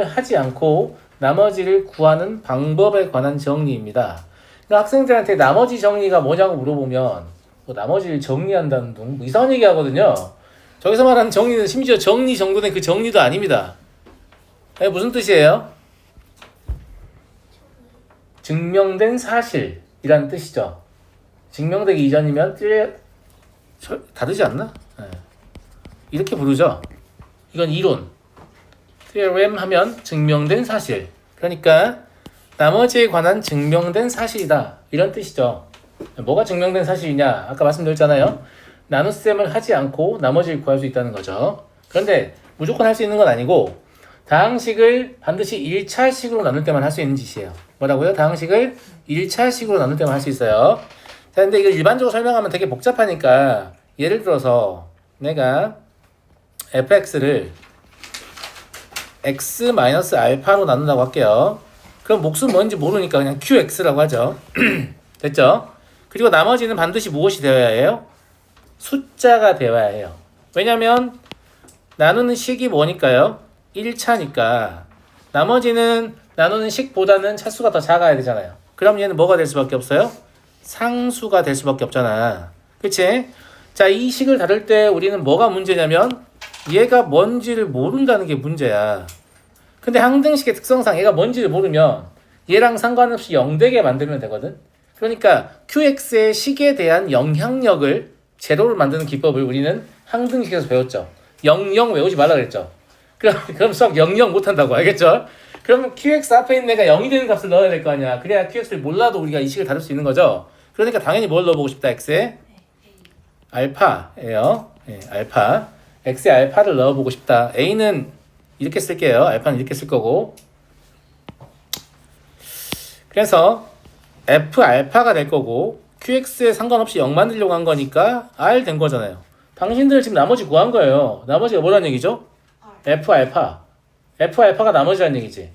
하지 않고 나머지를 구하는 방법에 관한 정리입니다. 그러니까 학생들한테 나머지 정리가 뭐냐고 물어보면 뭐 나머지를 정리한다는 둥 뭐 이상한 얘기 하거든요. 저기서 말하는 정리는 심지어 정리 정도는 그 정리도 아닙니다. 무슨 뜻이에요? 증명된 사실이라는 뜻이죠. 증명되기 이전이면 다르지 않나? 네. 이렇게 부르죠. 이건 이론. theorem 하면 증명된 사실. 그러니까 나머지에 관한 증명된 사실이다. 이런 뜻이죠. 뭐가 증명된 사실이냐? 아까 말씀드렸잖아요. 나눗셈을 하지 않고 나머지를 구할 수 있다는 거죠. 그런데 무조건 할 수 있는 건 아니고 다항식을 반드시 1차식으로 나눌 때만 할 수 있는 짓이에요. 뭐라고요? 다항식을 1차식으로 나눌 때만 할 수 있어요. 자, 근데 이걸 일반적으로 설명하면 되게 복잡하니까 예를 들어서 내가 fx를 x-알파로 나눈다고 할게요. 그럼 몫은 뭔지 모르니까 그냥 qx라고 하죠. 됐죠? 그리고 나머지는 반드시 무엇이 되어야 해요? 숫자가 되어야 해요. 왜냐면 나누는 식이 뭐니까요? 1차니까 나머지는 나누는 식보다는 차수가 더 작아야 되잖아요. 그럼 얘는 뭐가 될 수밖에 없어요? 상수가 될 수밖에 없잖아. 그치? 자, 이 식을 다룰 때 우리는 뭐가 문제냐면 얘가 뭔지를 모른다는 게 문제야. 근데 항등식의 특성상 얘가 뭔지를 모르면 얘랑 상관없이 0되게 만들면 되거든. 그러니까 qx의 식에 대한 영향력을 제로를 만드는 기법을 우리는 항등식에서 배웠죠. 00 외우지 말라 그랬죠. 그럼 수학 00 못한다고 알겠죠? 그러면 qx 앞에 있는 애가 0이 되는 값을 넣어야 될 거 아니야. 그래야 qx를 몰라도 우리가 이 식을 다룰 수 있는 거죠. 그러니까 당연히 뭘 넣어보고 싶다. x에 알파예요. 네, 알파. x에 알파를 넣어보고 싶다. a는 이렇게 쓸게요. 알파는 이렇게 쓸 거고. 그래서 f 알파가 될 거고 qx에 상관없이 0 만들려고 한 거니까 r 된 거잖아요. 당신들 지금 나머지 구한 거예요. 나머지가 뭐라는 얘기죠? f 알파. f 알파가 나머지라는 얘기지.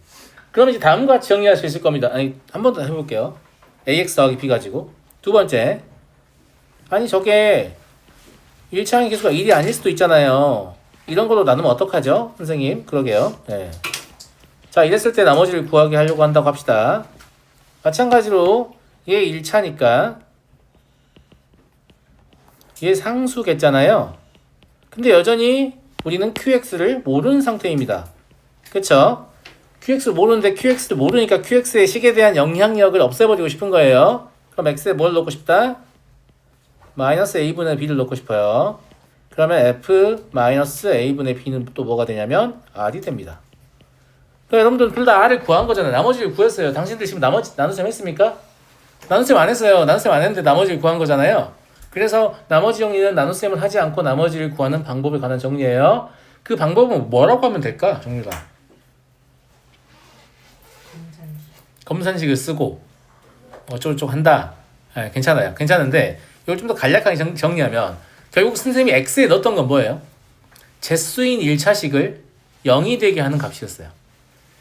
그럼 이제 다음과 같이 정리할 수 있을 겁니다. 아니, 한 번 더 해볼게요. ax 더하기 b 가지고. 두 번째. 아니, 저게 1차항의 개수가 1이 아닐 수도 있잖아요. 이런 걸로 나누면 어떡하죠? 선생님, 그러게요. 네. 자, 이랬을 때 나머지를 구하게 하려고 한다고 합시다. 마찬가지로 얘 1차니까 얘 상수겠잖아요. 근데 여전히 우리는 qx를 모르는 상태입니다. 그쵸? qx를 모르는데 qx를 모르니까 qx의 식에 대한 영향력을 없애버리고 싶은 거예요. 그럼 x에 뭘 넣고 싶다? 마이너스 a분의 b를 넣고 싶어요. 그러면 f 마이너스 a분의 b는 또 뭐가 되냐면 r이 됩니다. 그러니까 여러분들 둘 다 r을 구한 거잖아요. 나머지를 구했어요. 당신들 지금 나머지 나눗셈 했습니까? 나눗셈 안 했어요. 나눗셈 안 했는데 나머지를 구한 거잖아요. 그래서 나머지 정리는 나눗셈을 하지 않고 나머지를 구하는 방법에 관한 정리예요. 그 방법은 뭐라고 하면 될까? 정리가 검산식을 쓰고 어쩌고저쩌고 한다. 네, 괜찮아요. 괜찮은데 이걸 좀 더 간략하게 정리하면 결국 선생님이 x에 넣었던 건 뭐예요? 제수인 1차식을 0이 되게 하는 값이었어요.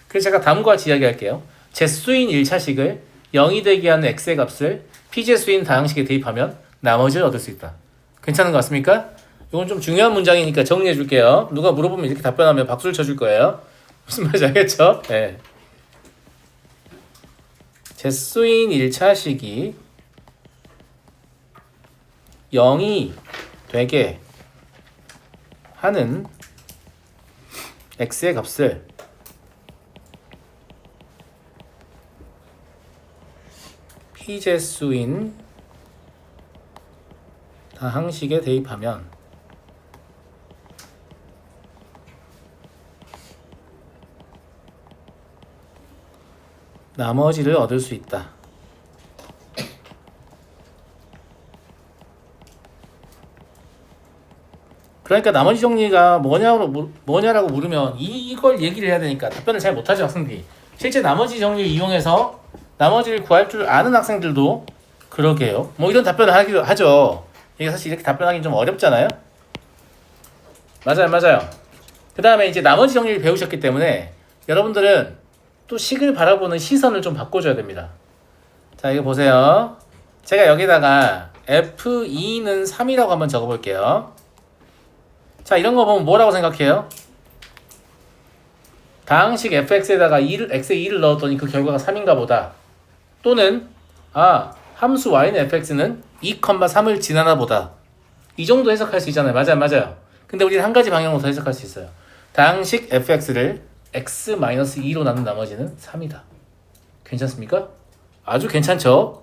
그래서 제가 다음과 같이 이야기할게요. 제수인 1차식을 0이 되게 하는 x의 값을 p제수인 다항식에 대입하면 나머지를 얻을 수 있다. 괜찮은 것 같습니까? 이건 좀 중요한 문장이니까 정리해 줄게요. 누가 물어보면 이렇게 답변하면 박수를 쳐줄 거예요. 무슨 말인지 알겠죠? 네. 제수인 1차식이 0이 되게 하는 x의 값을 p제수인 다항식에 대입하면 나머지를 얻을 수 있다. 그러니까 나머지 정리가 뭐냐라고 물으면 이걸 얘기를 해야 되니까 답변을 잘 못하죠, 학생들이. 실제 나머지 정리를 이용해서 나머지를 구할 줄 아는 학생들도 그러게요. 뭐 이런 답변을 하기도 하죠. 이게 사실 이렇게 답변하기는 좀 어렵잖아요. 맞아요. 그 다음에 이제 나머지 정리를 배우셨기 때문에 여러분들은 또 식을 바라보는 시선을 좀 바꿔줘야 됩니다. 자, 이거 보세요. 제가 여기다가 f2는 3이라고 한번 적어볼게요. 자, 이런 거 보면 뭐라고 생각해요? 다항식 fx에다가 x에 2를 넣었더니 그 결과가 3인가 보다. 또는 함수 y는 fx는 2,3을 지나나 보다. 이 정도 해석할 수 있잖아요. 맞아요. 근데 우리는 한 가지 방향으로 더 해석할 수 있어요. 다항식 fx를 x-2로 나눈 나머지는 3이다. 괜찮습니까? 아주 괜찮죠?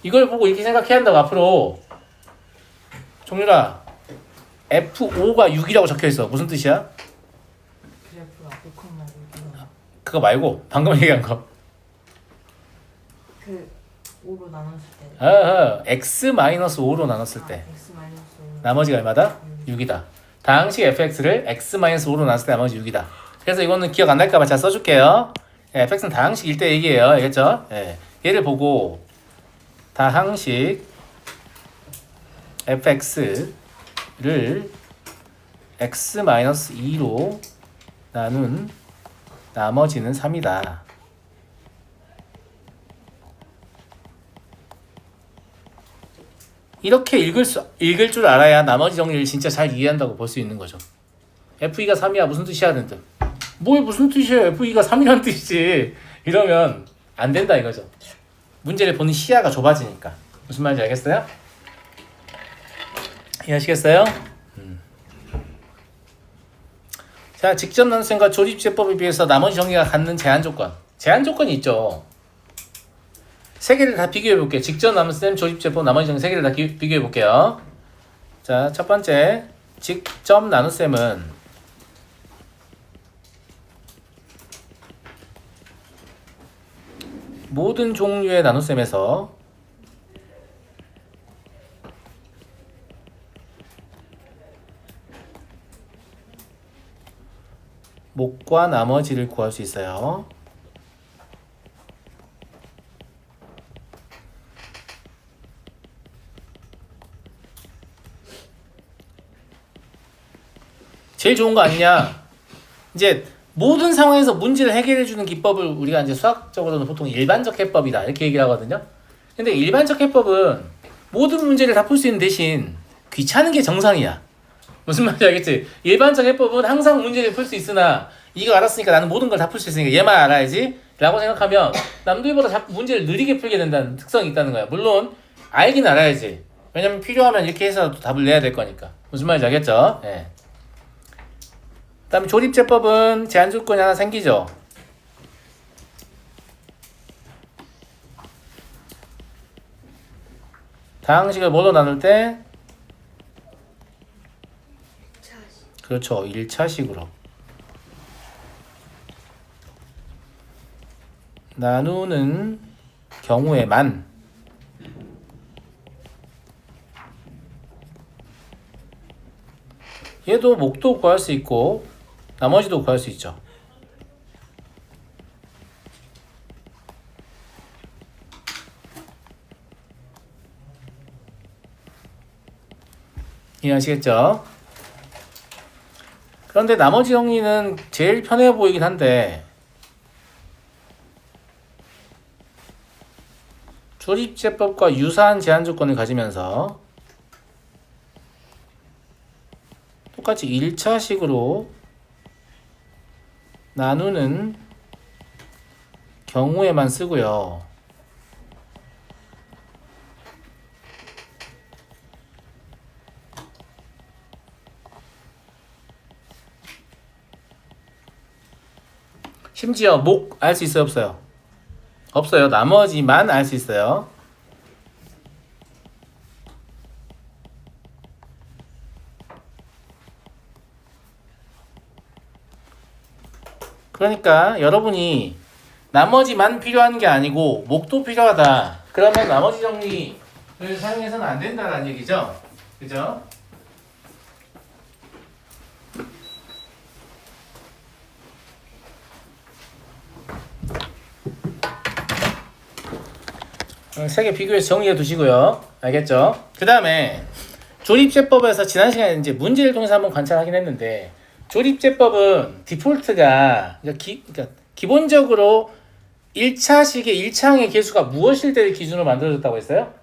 이걸 보고 이렇게 생각해야 한다고 앞으로. 종률아, F5가 6이라고 적혀있어. 무슨 뜻이야? 그래프가 5,6이요. 그거 말고 방금 얘기한 거. 그 5로 나눴을 때. x-5로 나눴을 때 x-5. 나머지가 얼마다? 6이다. 다항식 fx를 x-5로 나눴을 때 나머지 6이다. 그래서 이거는 기억 안 날까봐 제가 써줄게요. fx는 다항식일 때 얘기해요. 알겠죠? 얘를 보고 다항식 fx를 x-2로 나눈 나머지는 3이다. 이렇게 읽을 줄 알아야 나머지 정리를 진짜 잘 이해한다고 볼 수 있는 거죠. F2가 3이야 무슨 뜻이야 하는데 무슨 뜻이야 F2가 3이란 뜻이지 이러면 안 된다 이거죠. 문제를 보는 시야가 좁아지니까. 무슨 말인지 알겠어요? 이해하시겠어요? 자, 직접 나눗셈과 조립제법에 비해서 나머지 정리가 갖는 제한 조건이 있죠. 세 개를 다 비교해 볼게요. 직접 나눗셈, 조립제법, 나머지 정리 세 개를 다 비교해 볼게요. 자, 첫 번째 직접 나눗셈은 모든 종류의 나눗셈에서 목과 나머지를 구할 수 있어요. 제일 좋은 거 아니냐? 이제 모든 상황에서 문제를 해결해 주는 기법을 우리가 이제 수학적으로는 보통 일반적 해법이다 이렇게 얘기를 하거든요. 근데 일반적 해법은 모든 문제를 다 풀 수 있는 대신 귀찮은 게 정상이야. 무슨 말인지 알겠지? 일반적 해법은 항상 문제를 풀 수 있으나 이거 알았으니까 나는 모든 걸 다 풀 수 있으니까 얘만 알아야지 라고 생각하면 남들보다 자꾸 문제를 느리게 풀게 된다는 특성이 있다는 거야. 물론 알긴 알아야지. 왜냐면 필요하면 이렇게 해서 답을 내야 될 거니까. 무슨 말인지 알겠죠? 예. 그 다음에 조립제법은 제한 조건이 하나 생기죠. 다항식을 뭘로 나눌 때? 그렇죠. 1차식으로 나누는 경우에만 얘도 목도 구할 수 있고 나머지도 구할 수 있죠. 이해하시겠죠? 그런데 나머지 정리는 제일 편해 보이긴 한데 조립제법과 유사한 제한 조건을 가지면서 똑같이 1차식으로 나누는 경우에만 쓰고요. 심지어 목 알 수 있어요? 없어요? 없어요. 나머지만 알 수 있어요. 그러니까 여러분이 나머지만 필요한 게 아니고 목도 필요하다. 그러면 나머지 정리를 사용해서는 안 된다는 얘기죠. 그죠? 세 개 비교해서 정리해 두시고요. 알겠죠? 그 다음에 조립제법에서 지난 시간에 이제 문제를 통해서 한번 관찰하긴 했는데 조립제법은 디폴트가 그러니까 기본적으로 1차식의 1차항의 개수가 무엇일 때를 기준으로 만들어졌다고 했어요?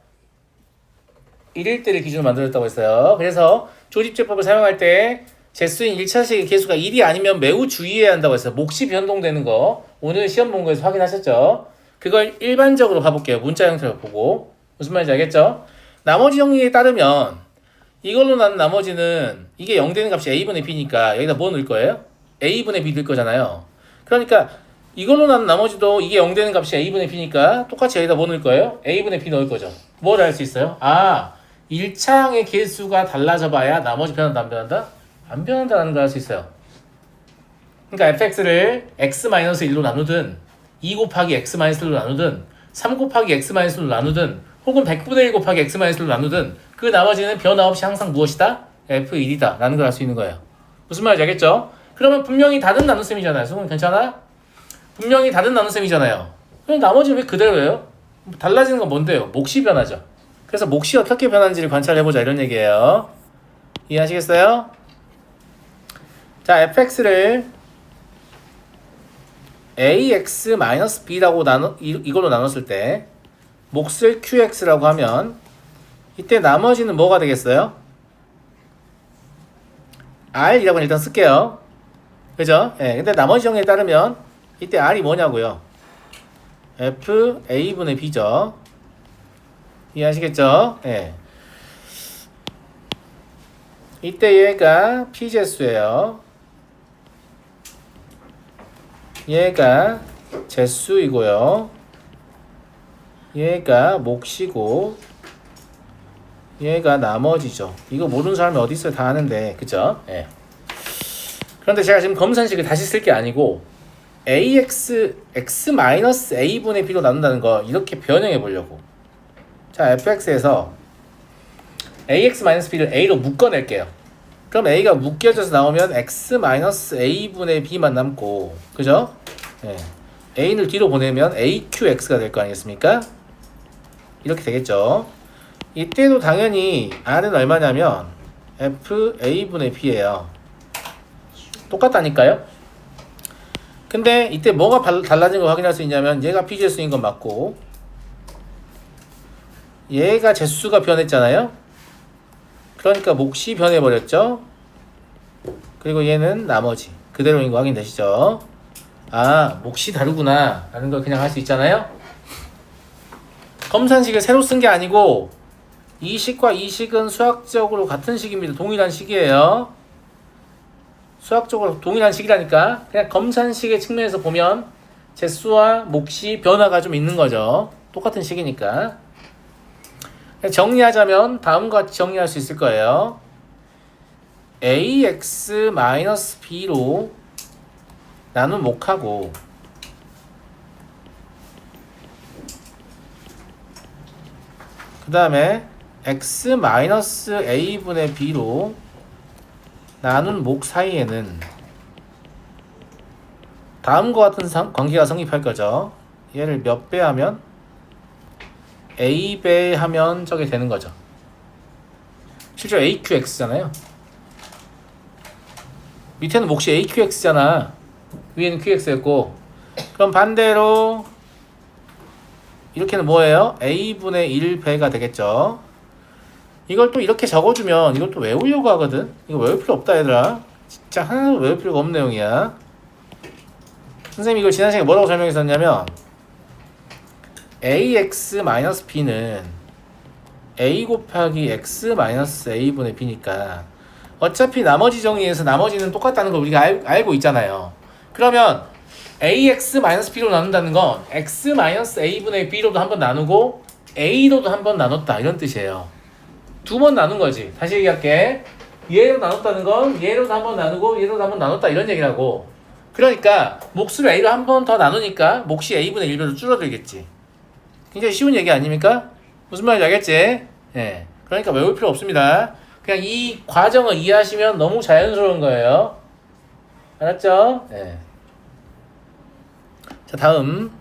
1일 때를 기준으로 만들어졌다고 했어요. 그래서 조립제법을 사용할 때 재수인 1차식의 개수가 1이 아니면 매우 주의해야 한다고 했어요. 몫이 변동되는 거 오늘 시험 본 거에서 확인하셨죠? 그걸 일반적으로 가볼게요. 문자 형태로 보고 무슨 말인지 알겠죠? 나머지 정리에 따르면 이걸로 난 나머지는 이게 0 되는 값이 a분의 b니까 여기다 뭐 넣을 거예요? a분의 b 넣을 거잖아요. 그러니까 이걸로 난 나머지도 이게 0 되는 값이 a분의 b니까 똑같이 여기다 뭐 넣을 거예요? a분의 b 넣을 거죠. 뭘 알 수 있어요? 1차항의 개수가 달라져 봐야 나머지 변한다 안 변한다? 안 변한다는 걸 알 수 있어요. 그러니까 fx를 x-1로 나누든 2 곱하기 x-1로 나누든 3 곱하기 x-1로 나누든 혹은 100분의 1 곱하기 x-1로 나누든 그 나머지는 변화 없이 항상 무엇이다? f1이다 라는 걸 알 수 있는 거예요. 무슨 말인지 알겠죠? 그러면 분명히 다른 나눗셈이잖아요. 수능 괜찮아? 분명히 다른 나눗셈이잖아요. 그럼 나머지는 왜 그대로예요? 달라지는 건 뭔데요? 몫이 변하죠. 그래서 몫이 어떻게 변하는지를 관찰해보자 이런 얘기예요. 이해하시겠어요? 자, fx를 ax-b라고 이걸로 나눴을 때 몫을 qx라고 하면 이때 나머지는 뭐가 되겠어요? r이라고 일단 쓸게요. 그죠? 예, 근데 나머지 정리에 따르면 이때 r이 뭐냐고요? f a분의 b죠. 이해하시겠죠? 예. 이때 얘가 p제수예요. 얘가 제수이고요. 얘가 몫이고 얘가 나머지죠. 이거 모르는 사람이 어디 있어요? 다 아는데. 그죠? 예. 그런데 제가 지금 검산식을 다시 쓸 게 아니고 x-a분의 b로 나눈다는 거 이렇게 변형해 보려고. 자, fx에서 ax-b를 a로 묶어낼게요. 그럼 a가 묶여져서 나오면 x-a분의 b만 남고, 그죠? 예. a를 뒤로 보내면 aqx가 될 거 아니겠습니까? 이렇게 되겠죠. 이때도 당연히 r은 얼마냐면 fa분의 b예요. 똑같다니까요. 근데 이때 뭐가 달라진 걸 확인할 수 있냐면 얘가 p제수인 건 맞고 얘가 제수가 변했잖아요. 그러니까 몫이 변해버렸죠. 그리고 얘는 나머지 그대로인 거 확인되시죠? 몫이 다르구나 라는 걸 그냥 할 수 있잖아요. 검산식을 새로 쓴 게 아니고 이 식과 이 식은 수학적으로 같은 식입니다. 동일한 식이에요. 수학적으로 동일한 식이라니까 그냥 검산식의 측면에서 보면 제수와 몫이 변화가 좀 있는 거죠. 똑같은 식이니까. 정리하자면 다음과 같이 정리할 수 있을 거예요. ax-b로 나눈 몫하고 그 다음에 x-a분의 b로 나눈 몫 사이에는 다음과 같은 관계가 성립할 거죠. 얘를 몇 배 하면 a배 하면 저게 되는 거죠. 실제로 aqx잖아요. 밑에는 몫이 aqx잖아. 위에는 qx였고. 그럼 반대로 이렇게는 뭐예요? a분의 1배가 되겠죠. 이걸 또 이렇게 적어주면 이걸 또 외우려고 하거든. 이거 외울 필요 없다 얘들아. 진짜 하나도 외울 필요가 없는 내용이야. 선생님이 이걸 지난 시간에 뭐라고 설명했었냐면 ax-b는 a 곱하기 x-a분의 b니까 어차피 나머지 정의에서 나머지는 똑같다는 걸 우리가 알고 있잖아요. 그러면 ax-b로 나눈다는 건 x-a분의 b로도 한번 나누고 a로도 한번 나눴다 이런 뜻이에요. 두 번 나눈 거지. 다시 얘기할게. 얘로 나눴다는 건 얘로도 한번 나누고 얘로도 한번 나눴다 이런 얘기라고. 그러니까 몫을 a로 한 번 더 나누니까 몫이 a분의 1배로 줄어들겠지. 굉장히 쉬운 얘기 아닙니까? 무슨 말인지 알겠지? 예. 그러니까 외울 필요 없습니다. 그냥 이 과정을 이해하시면 너무 자연스러운 거예요. 알았죠? 예. 자, 다음.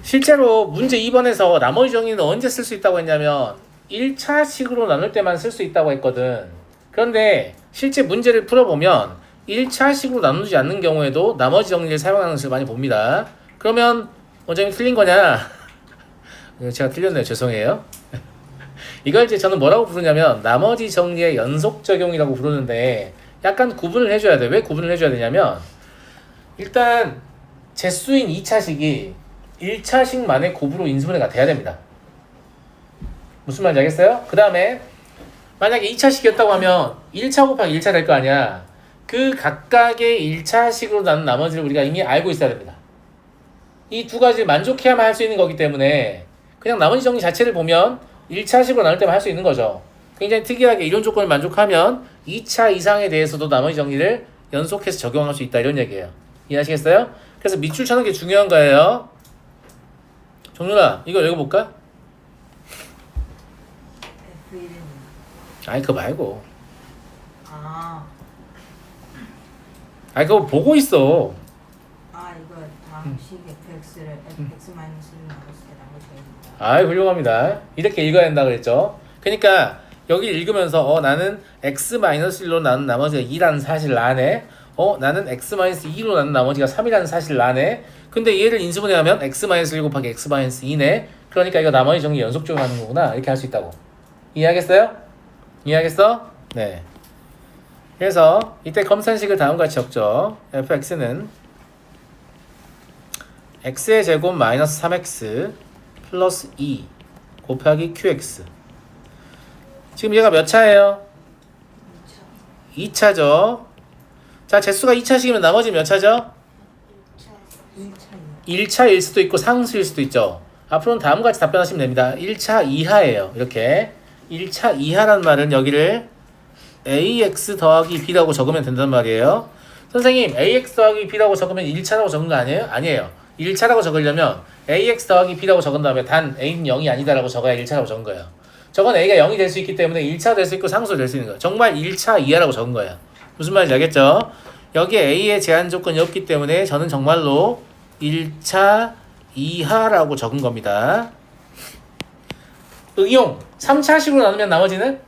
실제로 문제 2번에서 나머지 정의는 언제 쓸 수 있다고 했냐면 1차식으로 나눌 때만 쓸 수 있다고 했거든. 그런데 실제 문제를 풀어보면 1차식으로 나누지 않는 경우에도 나머지 정리를 사용하는 것을 많이 봅니다. 그러면 원장님 틀린 거냐? 제가 틀렸네요. 죄송해요. 이걸 이제 저는 뭐라고 부르냐면 나머지 정리의 연속 적용이라고 부르는데 약간 구분을 해줘야 돼. 왜 구분을 해줘야 되냐면 일단 재수인 2차식이 1차식만의 곱으로 인수분해가 돼야 됩니다. 무슨 말인지 알겠어요? 그 다음에 만약에 2차식이었다고 하면 1차 곱하기 1차 될 거 아니야. 그 각각의 1차식으로 나눈 나머지를 우리가 이미 알고 있어야 됩니다. 이 두 가지를 만족해야만 할 수 있는 거기 때문에 그냥 나머지 정리 자체를 보면 1차식으로 나눌 때만 할 수 있는 거죠. 굉장히 특이하게 이런 조건을 만족하면 2차 이상에 대해서도 나머지 정리를 연속해서 적용할 수 있다 이런 얘기예요. 이해하시겠어요? 그래서 밑줄 쳐는 게 중요한 거예요. 정윤아 이거 읽어볼까? F1은 아니 그거 말고 아, 아니 그거 보고 있어. 이거 다음 식 fx를 fx-1을 나눴을 때 나머지가 있다. 아이 훌륭합니다. 이렇게 읽어야 된다 그랬죠. 그러니까 여기 읽으면서 나는 x-1로 나눈 나머지가 2라는 사실을 아네. 나는 x-2로 나눈 나머지가 3이라는 사실을 아네. 근데 얘를 인수분해하면 x-1 곱하기 x-2네. 그러니까 이거 나머지 정리 연속 적용하는 거구나. 이렇게 할 수 있다고. 이해하겠어요? 이해하겠어? 네. 그래서 이때 검산식을 다음과 같이 적죠. fx는 x의 제곱 마이너스 3x 플러스 2 곱하기 qx. 지금 얘가 몇 차예요? 2차죠. 자, 재수가 2차식이면 나머지 몇 차죠? 1차이요. 1차일 수도 있고 상수일 수도 있죠. 앞으로는 다음과 같이 답변하시면 됩니다. 1차 이하예요. 이렇게 1차 이하란 말은 여기를 ax 더하기 b라고 적으면 된단 말이에요. 선생님 ax 더하기 b라고 적으면 1차라고 적은 거 아니에요? 아니에요. 1차라고 적으려면 ax 더하기 b라고 적은 다음에 단 a는 0이 아니다라고 적어야 1차라고 적은 거예요. 저건 a가 0이 될 수 있기 때문에 1차 될 수 있고 상수가 될 수 있는 거예요. 정말 1차 이하라고 적은 거예요. 무슨 말인지 알겠죠? 여기에 a의 제한 조건이 없기 때문에 저는 정말로 1차 이하라고 적은 겁니다. 응용 3차식으로 나누면 나머지는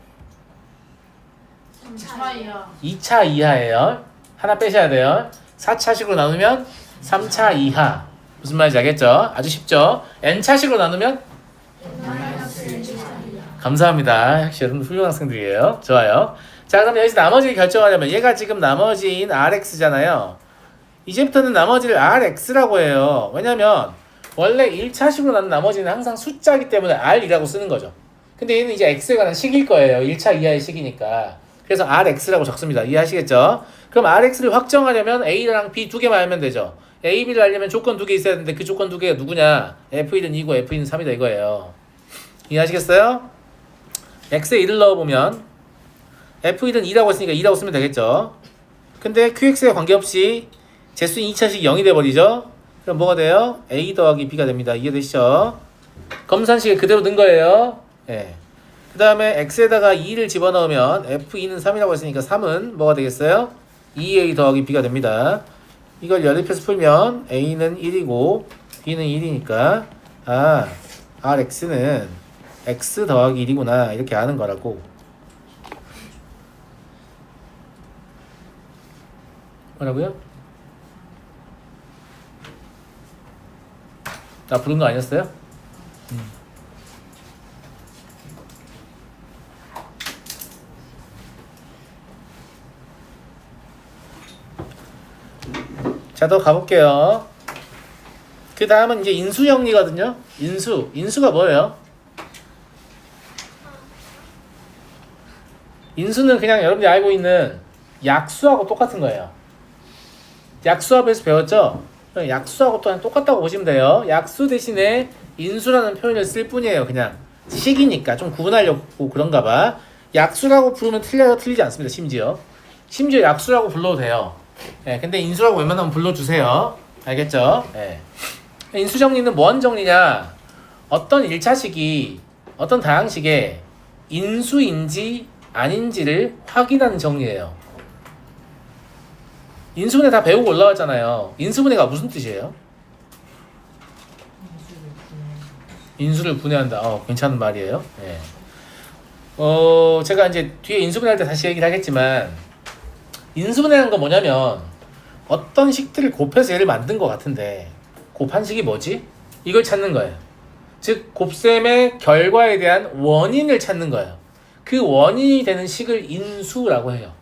3차이야. 2차 이하예요. 하나 빼셔야 돼요. 4차식으로 나누면 3차 이하. 무슨 말인지 알겠죠? 아주 쉽죠? n차식으로 나누면 감사합니다. 역시 여러분 훌륭한 학생들이에요. 좋아요. 자, 그럼 여기서 나머지를 결정하려면 얘가 지금 나머지인 rx잖아요. 이제부터는 나머지를 rx라고 해요. 왜냐면 원래 1차식으로 나눈 나머지는 항상 숫자이기 때문에 r이라고 쓰는 거죠. 근데 얘는 이제 x에 관한 식일 거예요. 1차 이하의 식이니까. 그래서 rx라고 적습니다. 이해하시겠죠? 그럼 rx를 확정하려면 a랑 b 두 개만 알면 되죠. a, b를 알려면 조건 두 개 있어야 되는데 그 조건 두 개가 누구냐? f1은 2고 f2는 3이다 이거예요. 이해하시겠어요? x에 1을 넣어보면 f1은 2라고 했으니까 2라고 쓰면 되겠죠. 근데 qx에 관계없이 재수인 2차식 0이 돼버리죠. 그럼 뭐가 돼요? a 더하기 b가 됩니다. 이해되시죠? 검산식에 그대로 넣은 거예요. 예. 그 다음에 x에다가 2를 집어넣으면 f2는 3이라고 했으니까 3은 뭐가 되겠어요? 2a 더하기 b가 됩니다. 이걸 연립해서 풀면 a는 1이고 b는 1이니까 rx는 x 더하기 1이구나 이렇게 아는 거라고. 뭐라고요? 나 부른 거 아니었어요? 자, 더 가볼게요. 그 다음은 이제 인수정리거든요. 인수가 뭐예요? 인수는 그냥 여러분들이 알고 있는 약수하고 똑같은 거예요. 약수합에서 배웠죠? 약수하고 또한 똑같다고 보시면 돼요. 약수 대신에 인수라는 표현을 쓸 뿐이에요. 그냥 식이니까 좀 구분하려고 그런가 봐. 약수라고 부르면 틀려요? 틀리지 않습니다. 심지어 약수라고 불러도 돼요. 예, 근데 인수라고 웬만하면 불러주세요. 알겠죠? 예. 인수정리는 뭐한 정리냐? 어떤 1차식이 어떤 다항식에 인수인지 아닌지를 확인하는 정리예요. 인수분해 다 배우고 올라왔잖아요. 인수분해가 무슨 뜻이에요? 인수를 분해한다. 괜찮은 말이에요. 예. 제가 이제 뒤에 인수분해할 때 다시 얘기를 하겠지만 인수분해라는 건 뭐냐면 어떤 식들을 곱해서 얘를 만든 것 같은데 곱한 식이 뭐지? 이걸 찾는 거예요. 즉 곱셈의 결과에 대한 원인을 찾는 거예요. 그 원인이 되는 식을 인수라고 해요.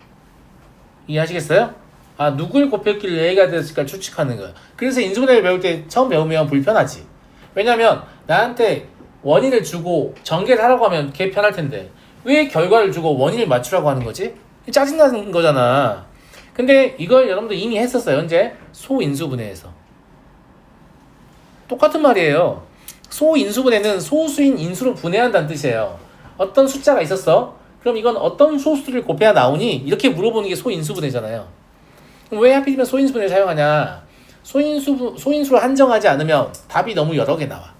이해하시겠어요? 아, 누굴 곱했길래 A가 됐을까 추측하는 거예요. 그래서 인수분해를 배울 때 처음 배우면 불편하지. 왜냐면 나한테 원인을 주고 전개를 하라고 하면 걔 편할 텐데 왜 결과를 주고 원인을 맞추라고 하는 거지? 짜증나는 거잖아. 근데 이걸 여러분들 이미 했었어요. 언제? 소인수분해에서. 똑같은 말이에요. 소인수분해는 소수인 인수로 분해한다는 뜻이에요. 어떤 숫자가 있었어? 그럼 이건 어떤 소수를 곱해야 나오니? 이렇게 물어보는 게 소인수분해잖아요. 그럼 왜 하필이면 소인수분해를 사용하냐? 소인수를 한정하지 않으면 답이 너무 여러 개 나와.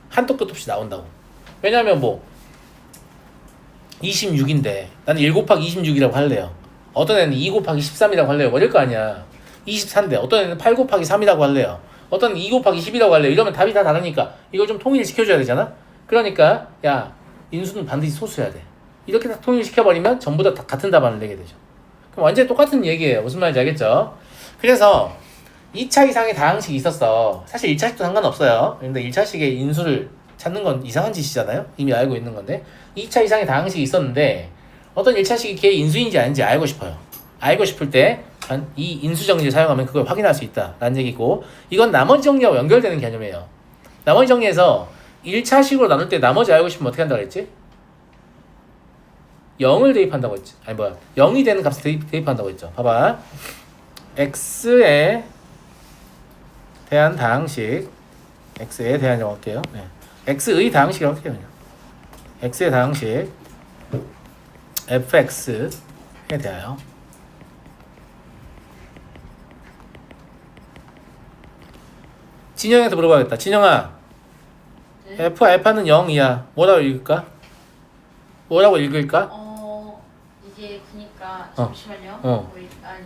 한도 끝 없이 나온다고. 왜냐하면 뭐 26인데 나는 1 곱하기 26이라고 할래요. 어떤 애는 2 곱하기 13이라고 할래요. 뭐 이럴 거 아니야. 24인데 어떤 애는 8 곱하기 3이라고 할래요. 어떤 애는 2 곱하기 10이라고 할래요. 이러면 답이 다 다르니까 이걸 좀 통일시켜줘야 되잖아. 그러니까 야 인수는 반드시 소수여야 돼. 이렇게 다 통일시켜버리면 전부 다 같은 답안을 내게 되죠. 그럼 완전히 똑같은 얘기예요. 무슨 말인지 알겠죠? 그래서 2차 이상의 다항식이 있었어. 사실 1차식도 상관없어요. 근데 1차식의 인수를 찾는 건 이상한 짓이잖아요. 이미 알고 있는 건데 2차 이상의 다항식이 있었는데 어떤 1차식이 걔의 인수인지 아닌지 알고 싶어요. 알고 싶을 때 이 인수정리를 사용하면 그걸 확인할 수 있다라는 얘기고, 이건 나머지 정리하고 연결되는 개념이에요. 나머지 정리에서 1차식으로 나눌 때 나머지 알고 싶으면 어떻게 한다고 했지? 0을 대입한다고 했지. 아니 뭐야, 0이 되는 값을 대입한다고 했죠. 봐봐. x에 대한 다항식, x에 대한이라고 할게요. 네. x의 다항식이라고 할게요. 그냥. x의 다항식 fx에 대하여 진영한테 물어봐야겠다. 진영아, 네? f 알파는 0이야. 뭐라고 읽을까? 뭐라고 읽을까? 이게 그니까 어. 잠시만요. 어. 아니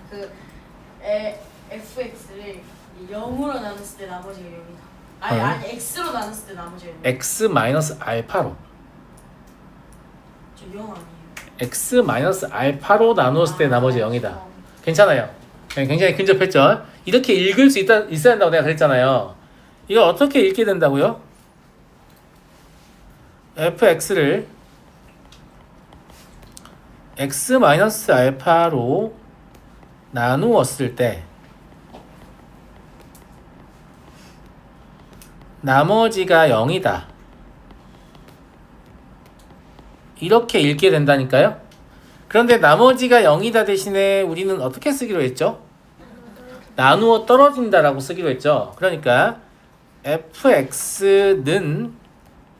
fx를 0으로 나눴을 때 나머지가 0이다. 아니 어? 아니 x로 나눴을 때 나머지가 0이다. x 마이너스 알파로. 저0 아니에요. x 마이너스 알파로 나누었을 때 나머지 0이다. 괜찮아요. 네, 굉장히 근접했죠. 이렇게 읽을 수 있어야 한다고 내가 그랬잖아요. 이걸 어떻게 읽게 된다고요? fx를 x 마이너스 알파로 나누었을 때 나머지가 0이다. 이렇게 읽게 된다니까요. 그런데 나머지가 0이다 대신에 우리는 어떻게 쓰기로 했죠? 나누어 떨어진다라고 쓰기로 했죠. 그러니까 fx는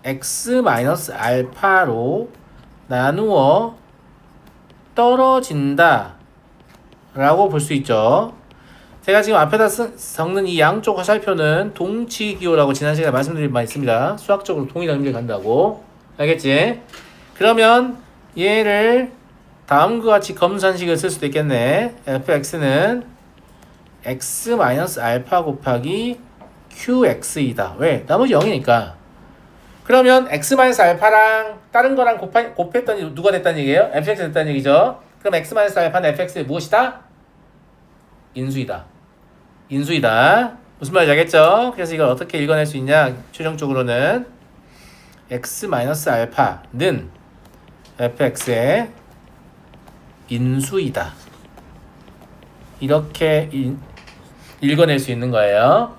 x-알파로 나누어 떨어진다 라고 볼 수 있죠. 제가 지금 앞에다 적는 이 양쪽 화살표는 동치기호라고 지난 시간에 말씀드린 바 있습니다. 수학적으로 동일한 의미를 간다고. 알겠지? 그러면 얘를 다음과 같이 검산식을 쓸 수도 있겠네. fx는 x-알파 곱하기 qx이다. 왜? 나머지 0이니까. 그러면 x-알파랑 다른 거랑 곱했더니 누가 됐다는 얘기예요? fx 됐다는 얘기죠. 그럼 x-알파는 fx의 무엇이다? 인수이다. 인수이다. 무슨 말인지 알겠죠? 그래서 이걸 어떻게 읽어낼 수 있냐? 최종적으로는 x-알파는 fx의 인수이다. 이렇게 읽어낼 수 있는 거예요.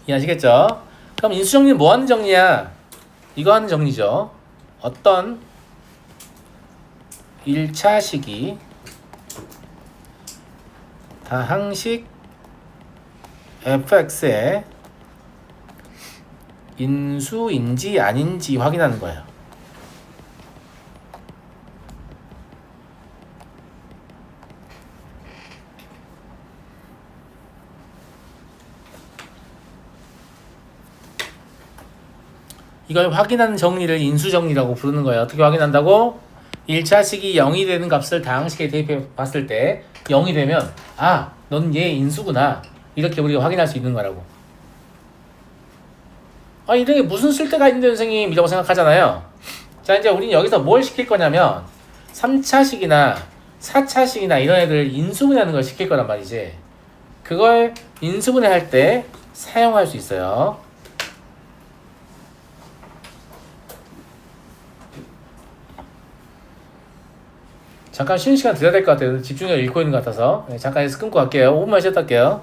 이해하시겠죠? 그럼 인수정리는 뭐 하는 정리야? 이거 하는 정리죠. 어떤 1차식이 다항식 fx의 인수인지 아닌지 확인하는 거예요. 이걸 확인하는 정리를 인수정리라고 부르는 거예요. 어떻게 확인한다고? 1차식이 0이 되는 값을 다항식에 대입해 봤을 때 0이 되면 아, 넌 얘 인수구나. 이렇게 우리가 확인할 수 있는 거라고. 아, 이런 게 무슨 쓸데가 있는데 선생님이라고 생각하잖아요. 자, 이제 우리는 여기서 뭘 시킬 거냐면 3차식이나 4차식이나 이런 애들 인수분해하는 걸 시킬 거란 말이지. 그걸 인수분해할 때 사용할 수 있어요. 잠깐 쉬는 시간 드려야 될 것 같아요. 집중력 잃고 있는 것 같아서. 네, 잠깐 해서 끊고 갈게요. 5분만 쉬었다 할게요.